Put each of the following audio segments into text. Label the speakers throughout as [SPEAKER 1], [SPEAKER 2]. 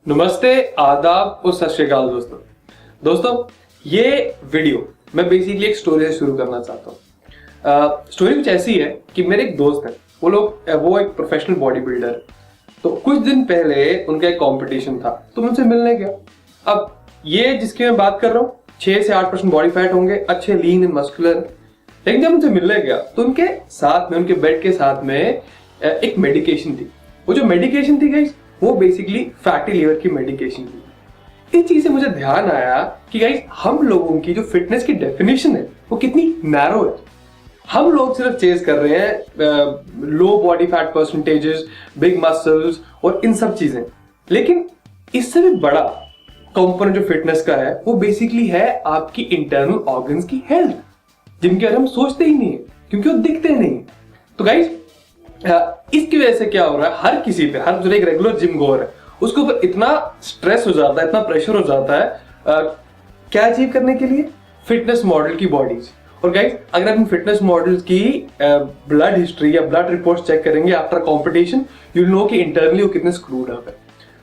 [SPEAKER 1] नमस्ते, आदाब और सत श्री अकाल दोस्तों, ये वीडियो मैं बेसिकली एक स्टोरी से शुरू करना चाहता हूँ। स्टोरी कुछ ऐसी है कि मेरे एक दोस्त हैं, वो एक प्रोफेशनल बॉडी बिल्डर है। तो कुछ दिन पहले उनका एक कंपटीशन था, तो मैं उनसे मिलने गया। अब ये जिसकी मैं बात कर रहा हूँ 6 से 8% बॉडी फैट होंगे, अच्छे लीन एंड मस्कुलर। लेकिन जब उनसे मिलने गया तो उनके साथ में, उनके बेड के साथ में एक मेडिकेशन थी। वो जो मेडिकेशन थी गाइस, वो बेसिकली फैटी लीवर की मेडिकेशन थी। इस चीज से मुझे ध्यान आया कि गाइस हम लोगों की जो फिटनेस की डेफिनेशन है वो कितनी नैरो है। हम लोग सिर्फ चेज कर रहे हैं low body fat percentages, big muscles और इन सब चीजें। लेकिन इससे भी बड़ा कंपोनेंट जो फिटनेस का है वो बेसिकली है आपकी इंटरनल ऑर्गन्स की हेल्थ, जिनके बारे में हम सोचते ही नहीं है क्योंकि वो दिखते नहीं है। तो गाइस इसकी वजह से क्या हो रहा है, हर किसी पे, हर जो एक रेगुलर जिम गोअर है उसके ऊपर इतना स्ट्रेस हो जाता है, इतना प्रेशर हो जाता है क्या अचीव करने के लिए, फिटनेस मॉडल की बॉडीज। और गाइस अगर आप फिटनेस मॉडल्स की ब्लड हिस्ट्री या ब्लड रिपोर्ट्स चेक करेंगे after competition, you will know कि इंटरनली वो कितने स्क्रूड अप है।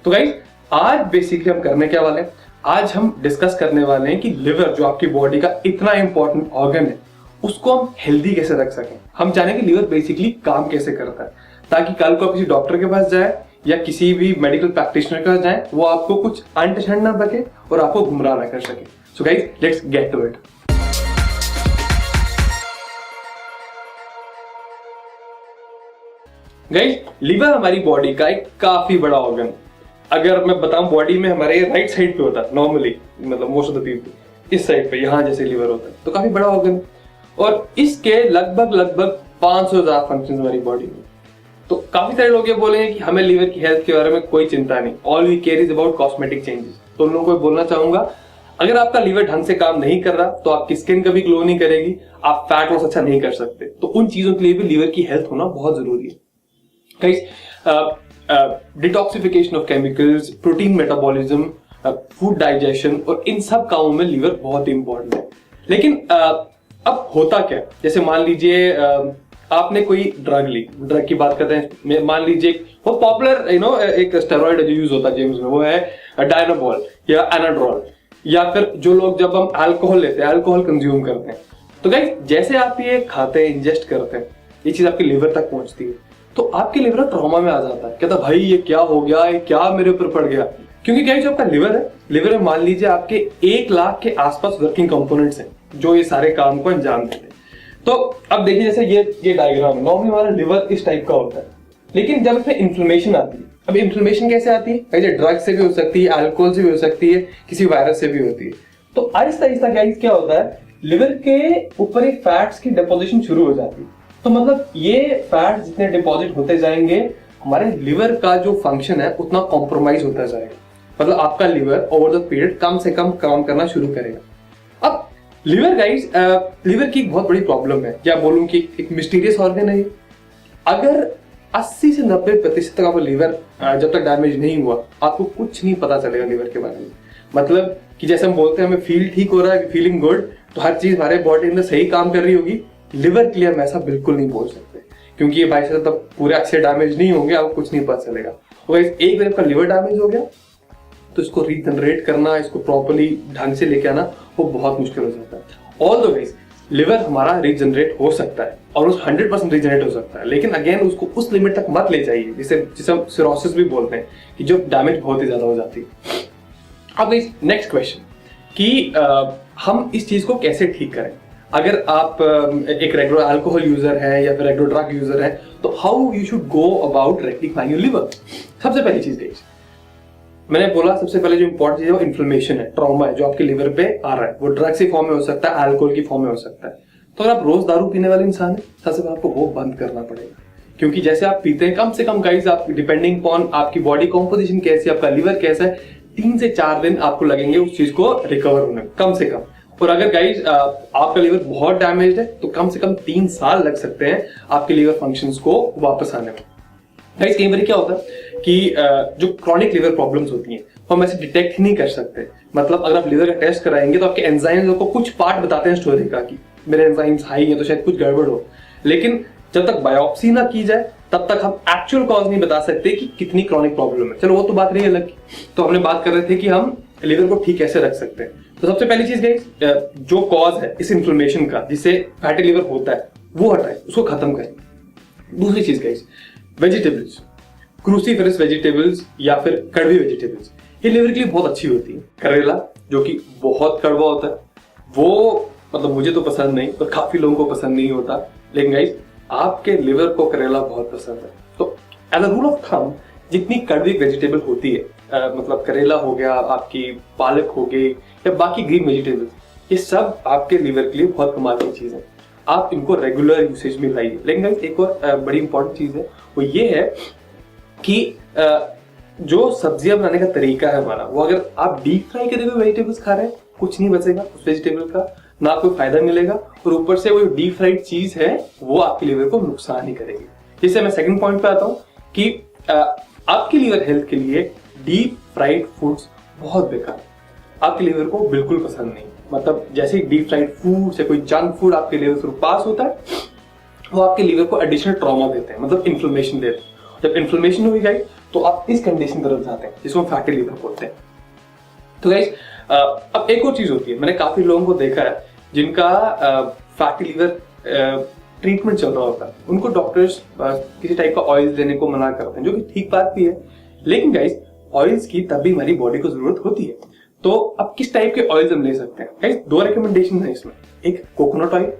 [SPEAKER 1] तो गाइस आज बेसिकली हम करने क्या वाले हैं, आज हम डिस्कस करने वाले हैं कि लिवर जो आपकी बॉडी का इतना इंपॉर्टेंट ऑर्गन है उसको हम हेल्दी कैसे रख सकें। हम जानेंगे लिवर बेसिकली काम कैसे करता है, ताकि कल को आप किसी डॉक्टर के पास जाए या किसी भी मेडिकल प्रैक्टिशनर के पास जाए, वो आपको कुछ अंटशंड ना बके और आपको गुमराह ना कर सके। So guys let's get to it. Guys liver हमारी बॉडी का एक काफी बड़ा ऑर्गन। अगर मैं बताऊं बॉडी में हमारे राइट साइड पे होता है नॉर्मली, मतलब मोस्ट ऑफ द पीपल इस साइड पे, यहां जैसे लिवर होता है, तो काफी बड़ा ऑर्गन और इसके लगभग 500 ज्यादा फंक्शन हमारी बॉडी में। तो काफी सारे लोग ये बोलेंगे कि हमें लिवर की हेल्थ के बारे में कोई चिंता नहीं, all we care is about cosmetic changes. तो उन लोगों को बोलना चाहूंगा, अगर आपका लिवर ढंग से काम नहीं कर रहा तो आपकी स्किन कभी ग्लो नहीं करेगी, आप फैट लॉस अच्छा नहीं कर सकते। तो उन चीजों के लिए भी लिवर की हेल्थ होना बहुत जरूरी है। Guys detoxification of chemicals, protein metabolism, food digestion और इन सब कामों में लिवर बहुत इंपॉर्टेंट है। लेकिन अब होता क्या, जैसे मान लीजिए आपने कोई ड्रग ली, ड्रग की बात करते हैं, मान लीजिए बहुत पॉपुलर एक स्टेरॉइड जो यूज होता है जिम्स में, वो है डायनाबॉल या एनाड्रोल, या फिर जो लोग जब हम अल्कोहल लेते हैं, अल्कोहल कंज्यूम करते हैं, तो गाइस जैसे आप ये खाते हैं, इंजेस्ट करते हैं, ये चीज आपके लिवर तक पहुंचती है, तो आपके लिवर ट्रॉमा में आ जाता है, कहता भाई ये क्या हो गया, ये क्या मेरे ऊपर पड़ गया। क्योंकि गाइस जो आपका लिवर है, लिवर में मान लीजिए आपके 1 लाख के आसपास वर्किंग कंपोनेंट्स हैं जो ये सारे काम को अंजाम देते हैं। तो अब देखिए जैसे ये डायग्राम, नॉर्मली हमारा लिवर इस टाइप का होता है, लेकिन जब इसमें इन्फ्लेमेशन आती है, अब इन्फ्लेमेशन कैसे आती है, ऐसे ड्रग से भी हो सकती है, अल्कोहल से भी हो सकती है, किसी वायरस से भी होती है। तो आहिस्ता आहिस्ता गाइस क्या होता है, लिवर के ऊपर एक फैट्स की डिपोजिशन शुरू हो जाती है। तो मतलब ये फैट जितने डिपॉजिट होते जाएंगे, हमारे लिवर का जो फंक्शन है उतना कॉम्प्रोमाइज होता जाएगा। मतलब आपका लिवर ओवर द पीरियड कम से कम काम करना शुरू करेगा। अब लिवर गाइस, लिवर की एक बहुत बड़ी प्रॉब्लम है, या बोलूं कि एक मिस्टीरियस ऑर्गन है। अगर 80 से 90% तक आपका लिवर जब तक डैमेज नहीं हुआ, आपको कुछ नहीं पता चलेगा लिवर के बारे में। मतलब कि जैसे हम बोलते हैं हमें फील ठीक हो रहा है, फीलिंग गुड, तो हर चीज हमारे बॉडी में सही काम कर रही होगी। लिवर के लिए हम ऐसा बिल्कुल नहीं बोल सकते, क्योंकि ये बाइस तब पूरे अच्छे डैमेज नहीं होंगे, आपको कुछ नहीं पता चलेगा। तो एक बार आपका लिवर डैमेज हो गया तो इसको रीजनरेट करना, इसको प्रॉपर्ली ढंग से लेके आना वो बहुत मुश्किल हो जाता है। ऑल द वेज लिवर हमारा रीजनरेट हो सकता है और उस 100% रीजनरेट हो सकता है, लेकिन अगेन उसको उस लिमिट तक मत ले जाइए जिसे हम सिरोसिस भी बोलते हैं, कि जो डैमेज बहुत ही ज्यादा हो जाती है। अब नेक्स्ट क्वेश्चन कि हम इस चीज को कैसे ठीक करें। अगर आप एक रेगुलर अल्कोहल यूजर है या फिर रेगुलर ड्रग यूजर है, तो how you should go about rectifying your liver. सबसे पहली चीज गाइस, मैंने बोला सबसे पहले जो इंपॉर्टेंट चीज है वो इन्फ्लेमेशन है, ट्रॉमा है जो आपके लिवर पे आ रहा है। वो ड्रग्स की फॉर्म में हो सकता है, अल्कोहल की फॉर्म में हो सकता है। तो अगर आप रोज दारू पीने वाले इंसान है, सबसे पहले आपको वो बंद करना पड़ेगा, क्योंकि जैसे आप पीते हैं कम से कम गाइस, आप डिपेंडिंग अपॉन आपकी बॉडी कॉम्पोजिशन कैसी, आपका लिवर कैसा है, 3 से 4 दिन आपको लगेंगे उस चीज को रिकवर होने में कम से कम। और अगर गाइस आपका लिवर बहुत डैमेज है तो कम से कम 3 साल लग सकते हैं आपके लिवर फंक्शंस को वापस आने में। गाइस कई बार क्या होता है कि जो क्रॉनिक लिवर प्रॉब्लम्स होती हैं हम ऐसे डिटेक्ट ही नहीं कर सकते। मतलब अगर आप लिवर का टेस्ट कराएंगे तो आपके एंजाइम्स को कुछ पार्ट बताते हैं स्टोरी का कि मेरे एंजाइम्स हाई है तो शायद कुछ गड़बड़ हो, लेकिन जब तक बायोप्सी ना की जाए तब तक हम एक्चुअल कॉज नहीं बता सकते कि कितनी क्रॉनिक प्रॉब्लम है। चलो वो तो बात रही अलग की। तो हमने बात कर रहे थे कि हम लिवर को ठीक कैसे रख सकते हैं। तो सबसे पहली चीज गाइस, जो कॉज है इस इन्फ्लेमेशन का जिससे फैटी लिवर होता है वो हटाए, उसको खत्म करें। दूसरी चीज गाइस, वेजिटेबल्स, क्रूसीफेरस वेजिटेबल्स या फिर कड़वी वेजिटेबल्स, ये लिवर के लिए बहुत अच्छी होती है। करेला जो कि बहुत कड़वा होता है, वो मतलब मुझे तो पसंद नहीं और काफी लोगों को पसंद नहीं होता, लेकिन गाइस आपके लिवर को करेला बहुत पसंद है। तो as a rule of thumb जितनी कड़वी वेजिटेबल होती है, मतलब करेला हो गया, आपकी पालक हो गई या बाकी ग्रीन वेजिटेबल्स, ये सब आपके लिवर के लिए बहुत कमाल की चीज है। आप इनको रेगुलर यूसेज में लाइए। लेकिन गाइस एक और बड़ी इंपॉर्टेंट चीज है, वो ये है कि जो सब्जियां बनाने का तरीका है हमारा, वो अगर आप डीप फ्राई करे हुए वेजिटेबल्स खा रहे हैं, कुछ नहीं बचेगा उस वेजिटेबल का, ना कोई फायदा मिलेगा, और ऊपर से वो डीप फ्राइड चीज है वो आपके लिवर को नुकसान ही करेगी। जिससे मैं सेकंड पॉइंट पे आता हूँ कि आपकी लिवर हेल्थ के लिए डीप फ्राइड फूड्स बहुत बेकार, आपके लिवर को बिल्कुल पसंद नहीं। मतलब जैसे डीप फ्राइड फूड से कोई जंक फूड आपके लिवर से पास होता है, वो आपके लिवर को एडिशनल ट्रॉमा देते हैं, मतलब इन्फ्लेमेशन देते हैं। जब इन्फ्लेमेशन होगी गाइस तो आप इस कंडीशन तरफ जाते हैं जिसको फैटी लिवर बोलते हैं। तो गाइस अब एक और चीज होती है, मैंने काफी लोगों को देखा है जिनका फैटी लिवर ट्रीटमेंट चल रहा होता है, उनको डॉक्टर्स किसी टाइप का ऑयल देने को मना करते हैं, जो कि ठीक बात भी है। लेकिन गाइस ऑयल्स की तब भी हमारी बॉडी को जरूरत होती है। तो अब किस टाइप के ऑयल्स हम ले सकते हैं गाइस? दो रिकमेंडेशन है इसमें, एक कोकोनट ऑयल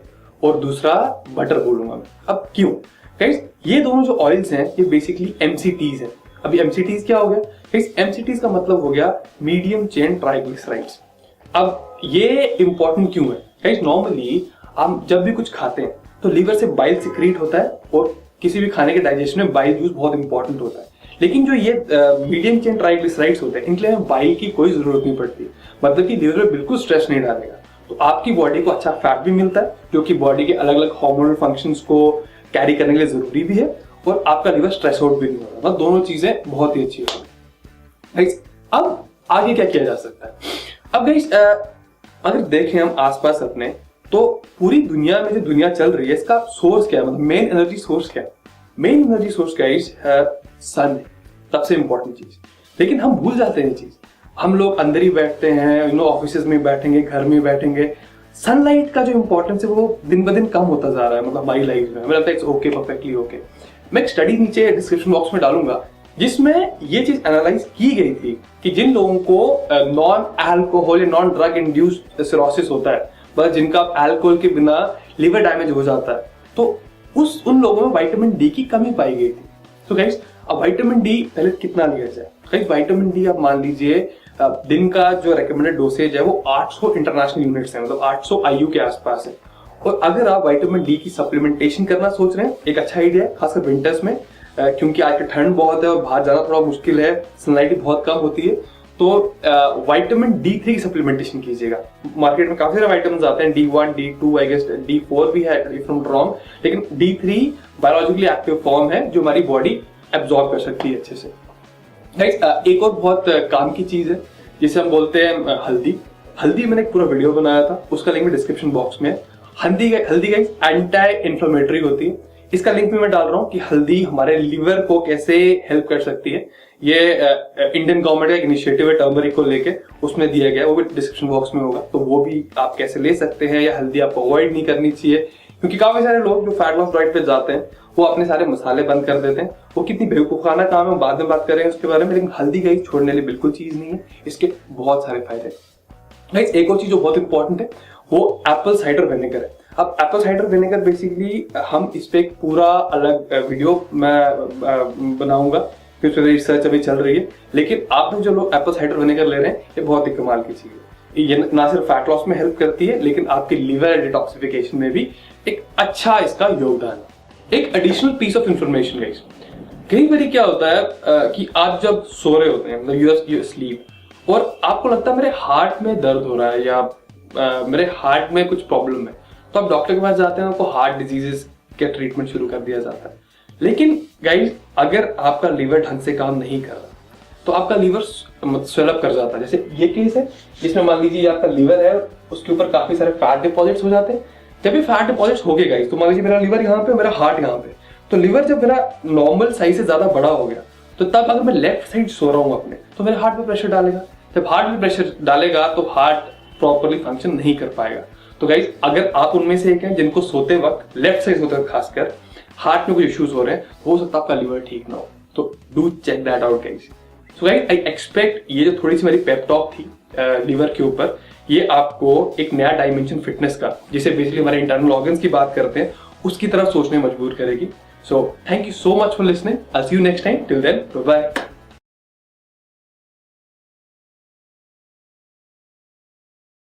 [SPEAKER 1] और दूसरा बटर बोलूंगा मैं। अब क्यों गाइस? ये दोनों जो ऑयल्स हैं ये बेसिकली MCTs हैं। अभी MCTs क्या हो गया गाइस? MCTs का मतलब हो गया मीडियम चेन ट्राइग्लिसराइड्स। अब ये इंपॉर्टेंट क्यों है गाइस? नॉर्मली हम जब भी कुछ खाते हैं तो लीवर से बाइल सिक्रीट होता है और किसी भी खाने के डाइजेशन में बाइल जूस बहुत इंपॉर्टेंट होता है। लेकिन जो ये मीडियम चेन ट्राइग्लिसराइड्स होते हैं, इनके लिए बाइल की कोई जरूरत नहीं पड़ती, मतलब कि लीवर में बिल्कुल स्ट्रेस नहीं डालेगा। तो आपकी बॉडी को अच्छा फैट भी मिलता है जो कि बॉडी के अलग अलग हार्मोनल फंक्शंस को कैरी करने के लिए जरूरी भी है, और आपका लिवर स्ट्रेस आउट भी नहीं होगा। मतलब दोनों चीजें बहुत ही अच्छी होगी गाइस। अब आगे क्या किया जा सकता है? अब गाइस अगर देखें हम आसपास अपने, तो पूरी दुनिया में जो दुनिया चल रही है इसका सोर्स क्या है, मतलब मेन एनर्जी सोर्स क्या है? मेन एनर्जी सोर्स गाइस सन है, सबसे इंपॉर्टेंट चीज। लेकिन हम भूल जाते हैं ये चीज। हम लोग अंदर ही बैठते हैं, ऑफिस में बैठेंगे, घर में बैठेंगे। सनलाइट का जो इंपॉर्टेंस है वो दिन ब दिन कम होता जा रहा है, मतलब हमारी लाइफ में। हमें लगता है ओके, परफेक्टली ओके। मैं एक स्टडी नीचे डिस्क्रिप्शन बॉक्स में डालूंगा जिसमें ये चीज एनालाइज की गई थी कि जिन लोगों को नॉन अल्कोहल या नॉन ड्रग इंड्यूस्ड सिरोसिस होता है, बस जिनका अल्कोहल के बिना लिवर डैमेज हो जाता है, तो उन लोगों में विटामिन डी की कमी पाई गई थी। तो गाइस अब विटामिन डी पहले कितना लिया जाए? गाइस विटामिन डी आप मान लीजिए दिन का जो रेकमेंडेड डोसेज है वो 800 इंटरनेशनल यूनिट्स है, मतलब 800 IU के आसपास है। और अगर आप विटामिन डी की सप्लीमेंटेशन करना सोच रहे हैं, एक अच्छा आइडिया है खासकर विंटर्स में, क्योंकि आज का ठंड बहुत है और बाहर जाना थोड़ा मुश्किल है, सनलाइट बहुत कम होती है। तो विटामिन D3 की सप्लीमेंटेशन कीजिएगा। मार्केट में काफी सारे विटामिन आते हैं, D1, D2, I guess D4 भी है इफ आई एम रॉन्ग, लेकिन D3 बायोलॉजिकली एक्टिव फॉर्म है जो हमारी बॉडी एब्जॉर्ब कर सकती है अच्छे से। गाइस एक और बहुत काम की चीज है जिसे हम बोलते हैं हल्दी। हल्दी मैंने एक पूरा वीडियो बनाया था, उसका लिंक डिस्क्रिप्शन बॉक्स में है। हल्दी गाइस एंटी इन्फ्लेमेटरी होती है, इसका लिंक भी मैं डाल रहा हूँ कि हल्दी हमारे लिवर को कैसे हेल्प कर सकती है। ये इंडियन गवर्नमेंट का इनिशिएटिव है टर्मरिक को लेके, उसमें दिया गया है, वो भी डिस्क्रिप्शन बॉक्स में होगा। तो वो भी आप कैसे ले सकते हैं, या हल्दी आपको अवॉइड नहीं करनी चाहिए, क्योंकि काफी सारे लोग जो फैट लॉस डाइट पे जाते हैं वो अपने सारे मसाले बंद कर देते हैं। वो कितनी बेवकूफाना काम है, बाद में बात करेंगे उसके बारे में, लेकिन हल्दी गाइस छोड़ने लिए बिल्कुल चीज नहीं है, इसके बहुत सारे फायदे। गाइस एक और चीज जो बहुत इंपॉर्टेंट है वो एप्पल साइडर विनेगर है। अब एप्पल साइडर विनेगर बेसिकली हम इस पे एक पूरा अलग वीडियो मैं बनाऊंगा, क्योंकि रिसर्च अभी चल रही है। लेकिन आप जो लोग एप्पल साइडर विनेगर ले रहे हैं ये बहुत ही कमाल की चीज है। ये ना सिर्फ फैट लॉस में हेल्प करती है, लेकिन आपकी लिवर डिटॉक्सिफिकेशन में भी एक अच्छा इसका योगदान है। एक additional piece of information guys, कई बार क्या होता है कि आप जब सो रहे होते हैं, मतलब यू स्लीप, और आपको लगता है मेरे हार्ट में दर्द हो रहा है या मेरे हार्ट में कुछ प्रॉब्लम है, तो आप डॉक्टर के पास जाते हैं, आपको हार्ट डिजीजेस के ट्रीटमेंट शुरू कर दिया जाता है। लेकिन गाइस अगर आपका लीवर ढंग से काम नहीं कर रहा तो आपका लीवर स्वेलअप कर जाता है। जैसे ये केस है जिसमें मान लीजिए आपका लीवर है, उसके ऊपर काफी सारे फैट डिपॉजिट्स हो जाते हैं। जब भी फैट डिपॉजिट्स हो गए गाइस, तो मान लीजिए मेरा लीवर यहाँ पे, मेरा हार्ट यहाँ पे, तो लिवर जब मेरा नॉर्मल साइज से ज्यादा बड़ा हो गया, तो तब अगर मैं लेफ्ट साइड सो रहा हूँ अपने, तो मेरे हार्ट पे प्रेशर डालेगा। जब हार्ट पे प्रेशर डालेगा तो हार्ट प्रॉपरली फंक्शन नहीं कर पाएगा। तो गाइस, अगर आप उनमें से एक हैं जिनको सोते वक्त, लेफ्ट साइड सोते वक्त खासकर हार्ट में कुछ इश्यूज हो रहे हैं, हो सकता है आपका लिवर ठीक ना हो, तो do check that out guys. So guys, I expect ये जो थोड़ी सी मेरी पेप टॉक थी लिवर के ऊपर, ये आपको एक नया डायमेंशन फिटनेस का, जिसे बेसिकली हमारे इंटरनल ऑर्गन्स की बात करते हैं, उसकी तरफ सोचने मजबूर करेगी। So thank you so much for listening. I see you next time. Till then, bye bye.